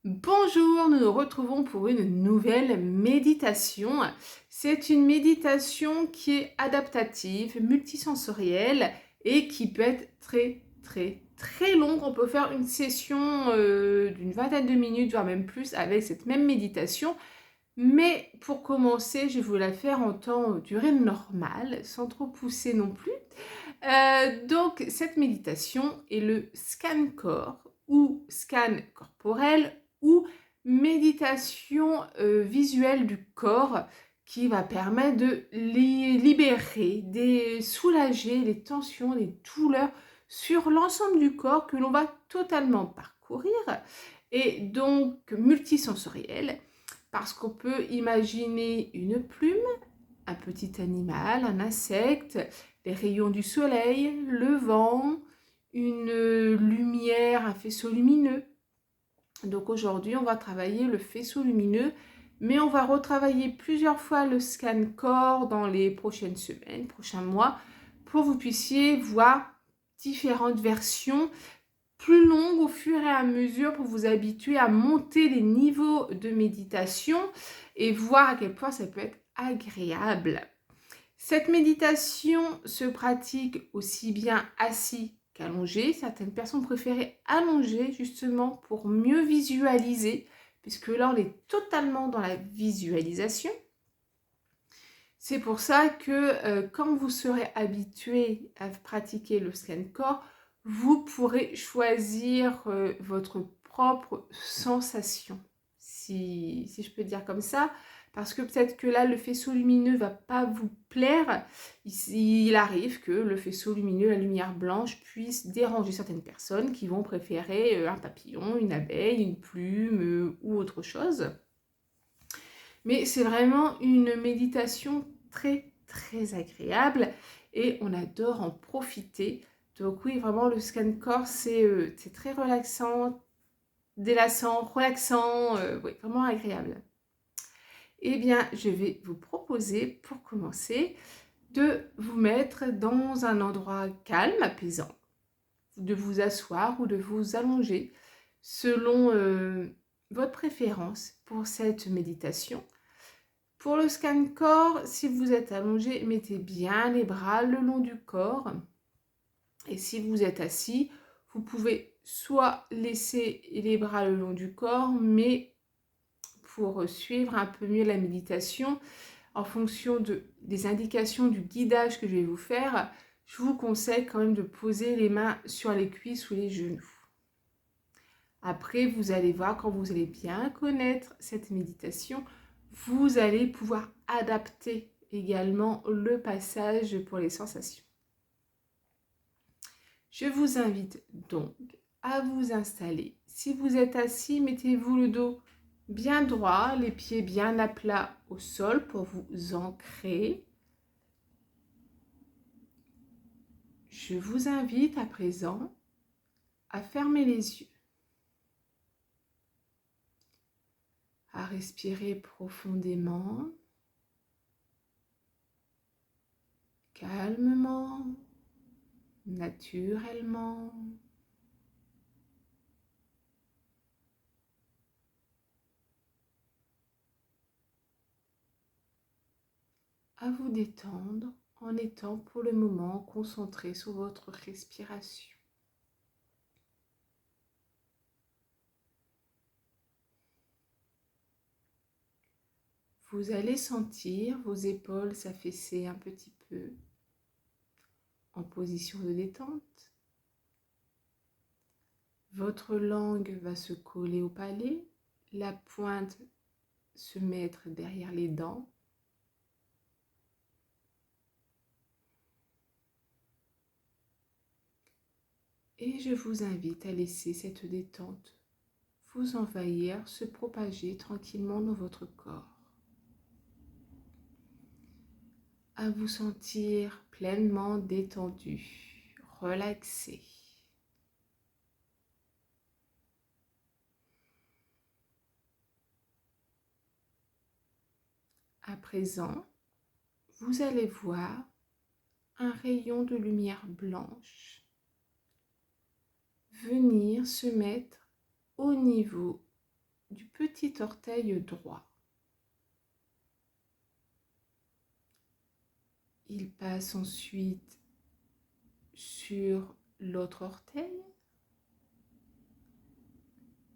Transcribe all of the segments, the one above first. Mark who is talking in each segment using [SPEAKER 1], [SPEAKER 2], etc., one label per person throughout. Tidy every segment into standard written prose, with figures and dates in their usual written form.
[SPEAKER 1] Bonjour, nous nous retrouvons pour une nouvelle méditation. C'est une méditation qui est adaptative, multisensorielle et qui peut être très longue. On peut faire une session d'une vingtaine de minutes, voire même plus avec cette même méditation. Mais pour commencer, je vais vous la faire en temps durée normale, sans trop pousser non plus. Donc, cette méditation est le scan corps ou scan corporel ou méditation visuelle du corps qui va permettre de libérer, de soulager les tensions, les douleurs sur l'ensemble du corps que l'on va totalement parcourir et donc multisensoriel parce qu'on peut imaginer une plume, un petit animal, un insecte, les rayons du soleil, le vent, une lumière, un faisceau lumineux. Donc aujourd'hui, on va travailler le faisceau lumineux, mais on va retravailler plusieurs fois le scan corps dans les prochaines semaines, prochains mois, pour que vous puissiez voir différentes versions plus longues au fur et à mesure pour vous habituer à monter les niveaux de méditation et voir à quel point ça peut être agréable. Cette méditation se pratique aussi bien assis qu'allongé. Certaines personnes préfèrent allonger justement pour mieux visualiser, puisque là on est totalement dans la visualisation. C'est pour ça que quand vous serez habitué à pratiquer le scan corps, vous pourrez choisir votre propre sensation, si je peux dire comme ça. Parce que peut-être que là, le faisceau lumineux ne va pas vous plaire. Il arrive que le faisceau lumineux, la lumière blanche, puisse déranger certaines personnes qui vont préférer un papillon, une abeille, une plume ou autre chose. Mais c'est vraiment une méditation très agréable et on adore en profiter. Donc oui, vraiment le scan corps, c'est très relaxant, délassant, relaxant, oui, vraiment agréable. Eh bien, je vais vous proposer, pour commencer, de vous mettre dans un endroit calme, apaisant, de vous asseoir ou de vous allonger selon votre préférence pour cette méditation. Pour le scan corps, si vous êtes allongé, mettez bien les bras le long du corps. Et si vous êtes assis, vous pouvez soit laisser les bras le long du corps, mais pour suivre un peu mieux la méditation, en fonction des indications du guidage que je vais vous faire, je vous conseille quand même de poser les mains sur les cuisses ou les genoux. Après, vous allez voir, quand vous allez bien connaître cette méditation, vous allez pouvoir adapter également le passage pour les sensations. Je vous invite donc à vous installer. Si vous êtes assis, mettez-vous le dos bien droit, les pieds bien à plat au sol pour vous ancrer. Je vous invite à présent à fermer les yeux, à respirer profondément, calmement, naturellement. À vous détendre en étant pour le moment concentré sur votre respiration. Vous allez sentir vos épaules s'affaisser un petit peu en position de détente. Votre langue va se coller au palais, la pointe se mettre derrière les dents. Et je vous invite à laisser cette détente vous envahir, se propager tranquillement dans votre corps. À vous sentir pleinement détendu, relaxé. À présent, vous allez voir un rayon de lumière blanche venir se mettre au niveau du petit orteil droit. Il passe ensuite sur l'autre orteil,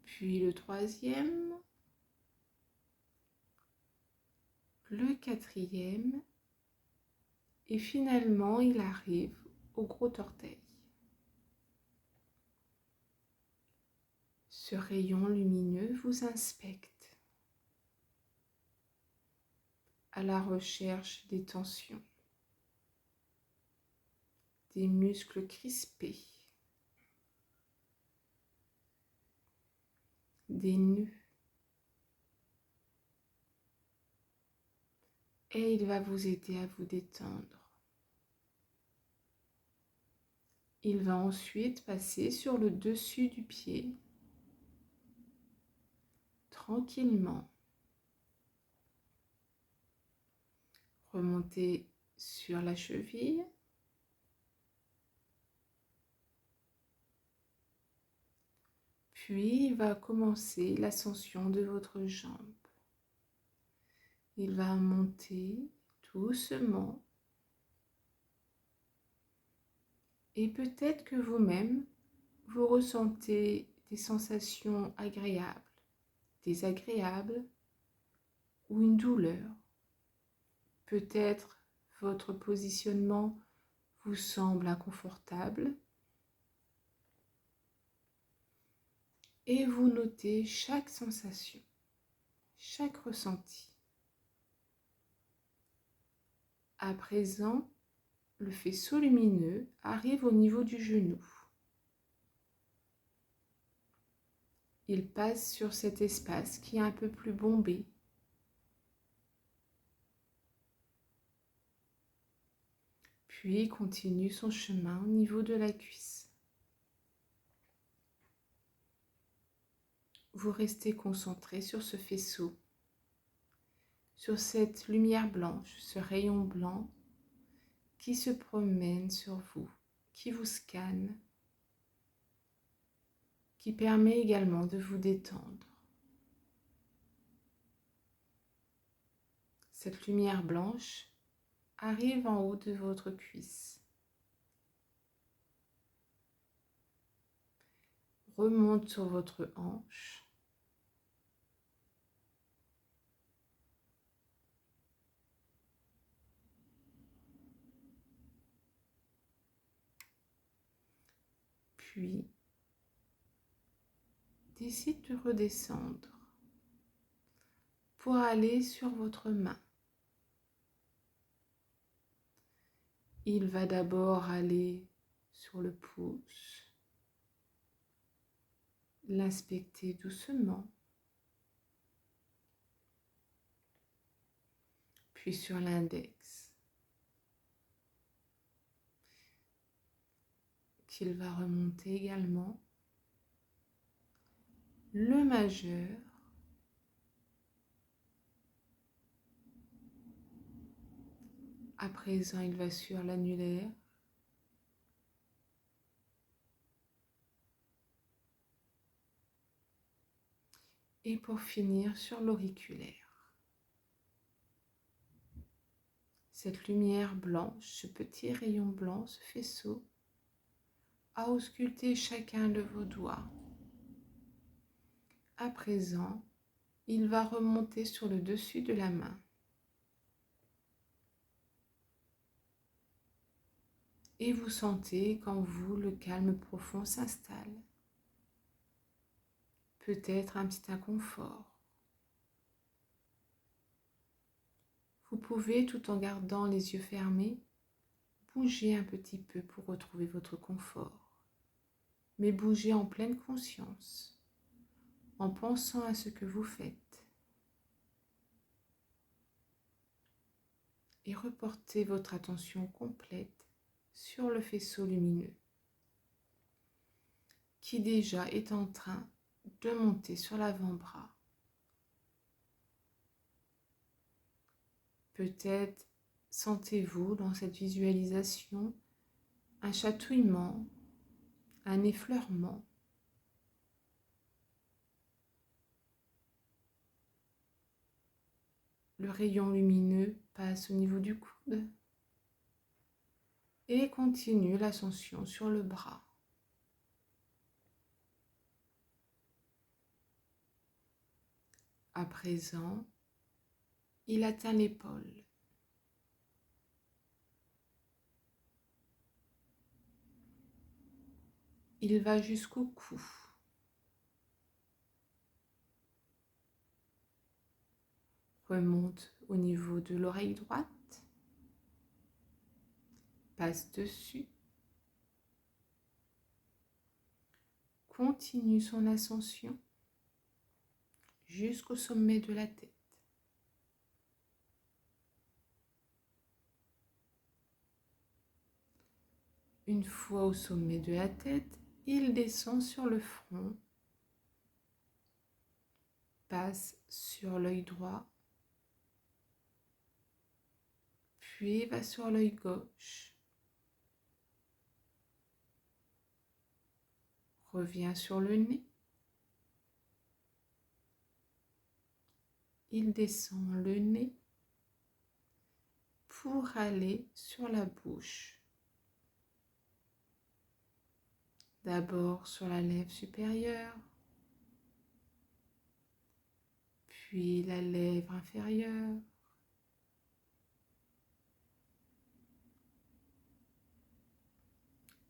[SPEAKER 1] puis le troisième, le quatrième, et finalement il arrive au gros orteil. Ce rayon lumineux vous inspecte à la recherche des tensions, des muscles crispés, des nœuds. Et il va vous aider à vous détendre. Il va ensuite passer sur le dessus du pied, tranquillement. Remonter sur la cheville. Puis il va commencer l'ascension de votre jambe. Il va monter doucement. Et peut-être que vous-même, vous ressentez des sensations agréables, désagréables ou une douleur. Peut-être votre positionnement vous semble inconfortable. Et vous notez chaque sensation, chaque ressenti. À présent, le faisceau lumineux arrive au niveau du genou. Il passe sur cet espace qui est un peu plus bombé. Puis continue son chemin au niveau de la cuisse. Vous restez concentré sur ce faisceau, sur cette lumière blanche, ce rayon blanc qui se promène sur vous, qui vous scanne, qui permet également de vous détendre. Cette lumière blanche arrive en haut de votre cuisse, remonte sur votre hanche, puis décide de redescendre pour aller sur votre main. Il va d'abord aller sur le pouce, l'inspecter doucement, puis sur l'index, qu'il va remonter également, le majeur, à présent il va sur l'annulaire, et pour finir sur l'auriculaire. Cette lumière blanche, ce petit rayon blanc, ce faisceau, a ausculté chacun de vos doigts. À présent, il va remonter sur le dessus de la main. Et vous sentez qu'en vous, le calme profond s'installe. Peut-être un petit inconfort. Vous pouvez, tout en gardant les yeux fermés, bouger un petit peu pour retrouver votre confort. Mais bouger en pleine conscience, en pensant à ce que vous faites. Et reportez votre attention complète sur le faisceau lumineux qui déjà est en train de monter sur l'avant-bras. Peut-être sentez-vous dans cette visualisation un chatouillement, un effleurement. Le rayon lumineux passe au niveau du coude et continue l'ascension sur le bras. À présent, il atteint l'épaule. Il va jusqu'au cou. Remonte au niveau de l'oreille droite. Passe dessus. Continue son ascension jusqu'au sommet de la tête. Une fois au sommet de la tête, il descend sur le front, passe sur l'œil droit, puis va sur l'œil gauche, revient sur le nez, il descend le nez pour aller sur la bouche. D'abord sur la lèvre supérieure, puis la lèvre inférieure,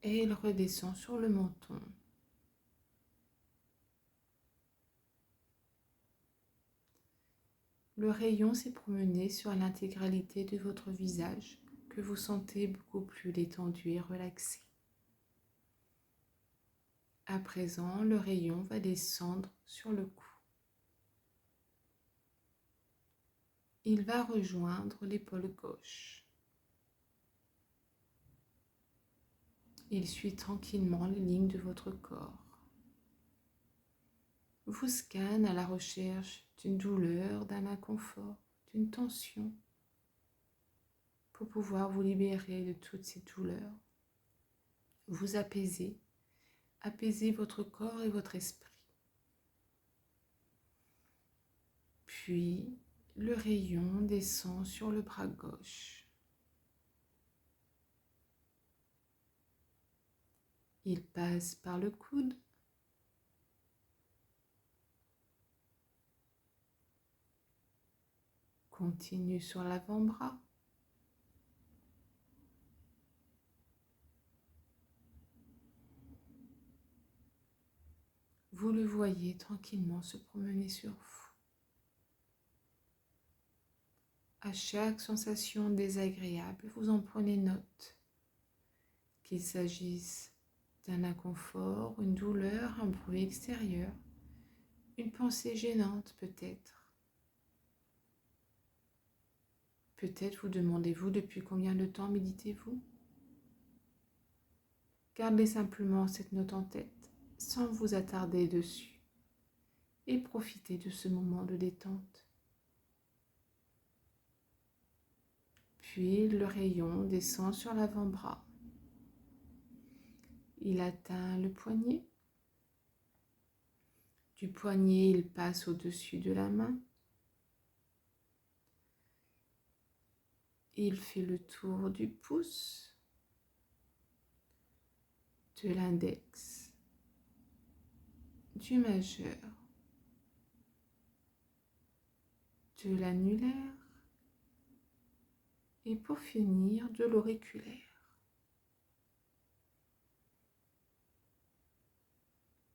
[SPEAKER 1] et il redescend sur le menton. Le rayon s'est promené sur l'intégralité de votre visage, que vous sentez beaucoup plus détendu et relaxé. À présent, le rayon va descendre sur le cou. Il va rejoindre l'épaule gauche. Il suit tranquillement les lignes de votre corps. Vous scanne à la recherche d'une douleur, d'un inconfort, d'une tension, pour pouvoir vous libérer de toutes ces douleurs. Vous apaiser votre corps et votre esprit. Puis, le rayon descend sur le bras gauche. Il passe par le coude, continue sur l'avant-bras, vous le voyez tranquillement se promener sur vous. À chaque sensation désagréable, vous en prenez note, qu'il s'agisse d'un inconfort, une douleur, un bruit extérieur, une pensée gênante peut-être. Peut-être vous demandez-vous depuis combien de temps méditez-vous? Gardez simplement cette note en tête sans vous attarder dessus et profitez de ce moment de détente. Puis le rayon descend sur l'avant-bras. Il atteint le poignet. Du poignet, il passe au-dessus de la main. Il fait le tour du pouce, de l'index, du majeur, de l'annulaire et pour finir de l'auriculaire.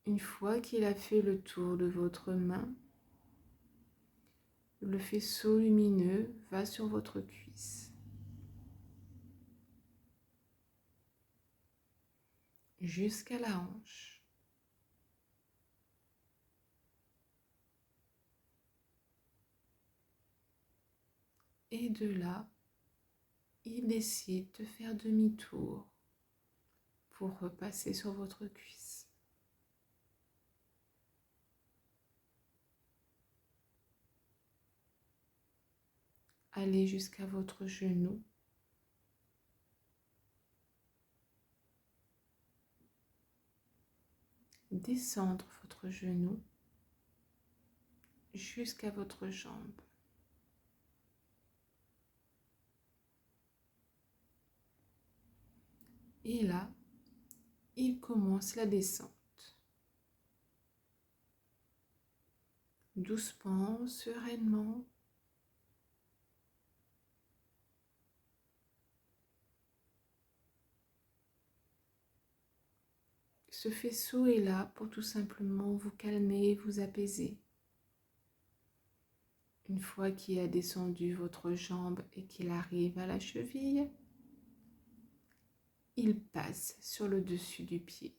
[SPEAKER 1] Une fois qu'il a fait le tour de votre main, le faisceau lumineux va sur votre cuisse. Jusqu'à la hanche. Et de là, il décide de faire demi-tour pour repasser sur votre cuisse. Allez jusqu'à votre genou. Descendre votre genou jusqu'à votre jambe. Et là, il commence la descente. Doucement, sereinement. Ce faisceau est là pour tout simplement vous calmer, vous apaiser. Une fois qu'il a descendu votre jambe et qu'il arrive à la cheville, il passe sur le dessus du pied.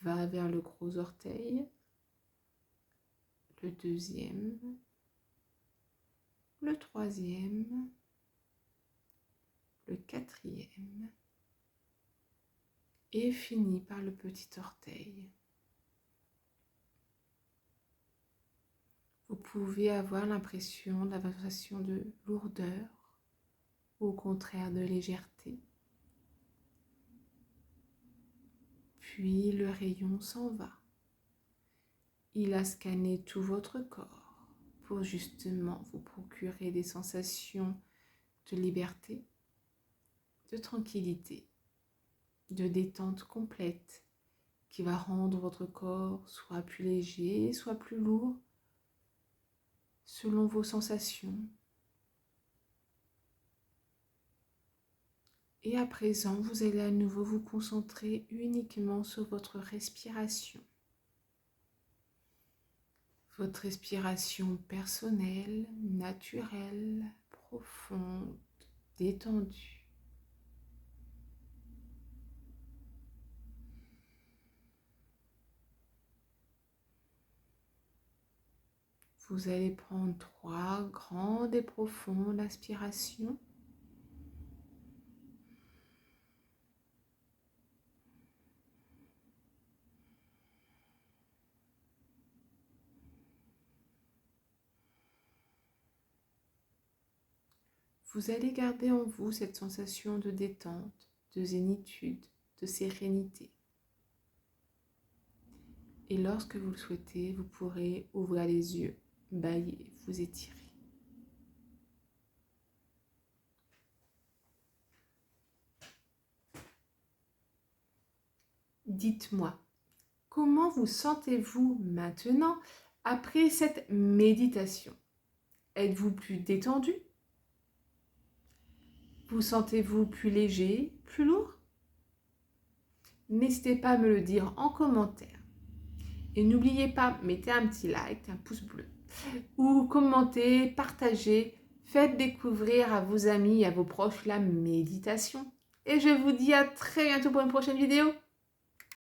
[SPEAKER 1] Va vers le gros orteil, le deuxième, le troisième, le quatrième et finit par le petit orteil. Vous pouvez avoir l'impression d'avoir une sensation de lourdeur ou au contraire de légèreté. Puis le rayon s'en va. Il a scanné tout votre corps pour justement vous procurer des sensations de liberté, de tranquillité, de détente complète qui va rendre votre corps soit plus léger, soit plus lourd selon vos sensations. Et à présent, vous allez à nouveau vous concentrer uniquement sur votre respiration. Votre respiration personnelle, naturelle, profonde, détendue. Vous allez prendre 3 grandes et profondes inspirations. Vous allez garder en vous cette sensation de détente, de zénitude, de sérénité. Et lorsque vous le souhaitez, vous pourrez ouvrir les yeux, bâiller, vous étirer. Dites-moi, comment vous sentez-vous maintenant après cette méditation? Êtes-vous plus détendu? Vous sentez-vous plus léger, plus lourd? N'hésitez pas à me le dire en commentaire. Et n'oubliez pas, mettez un petit like, un pouce bleu. Ou commentez, partagez, faites découvrir à vos amis et à vos proches la méditation. Et je vous dis à très bientôt pour une prochaine vidéo.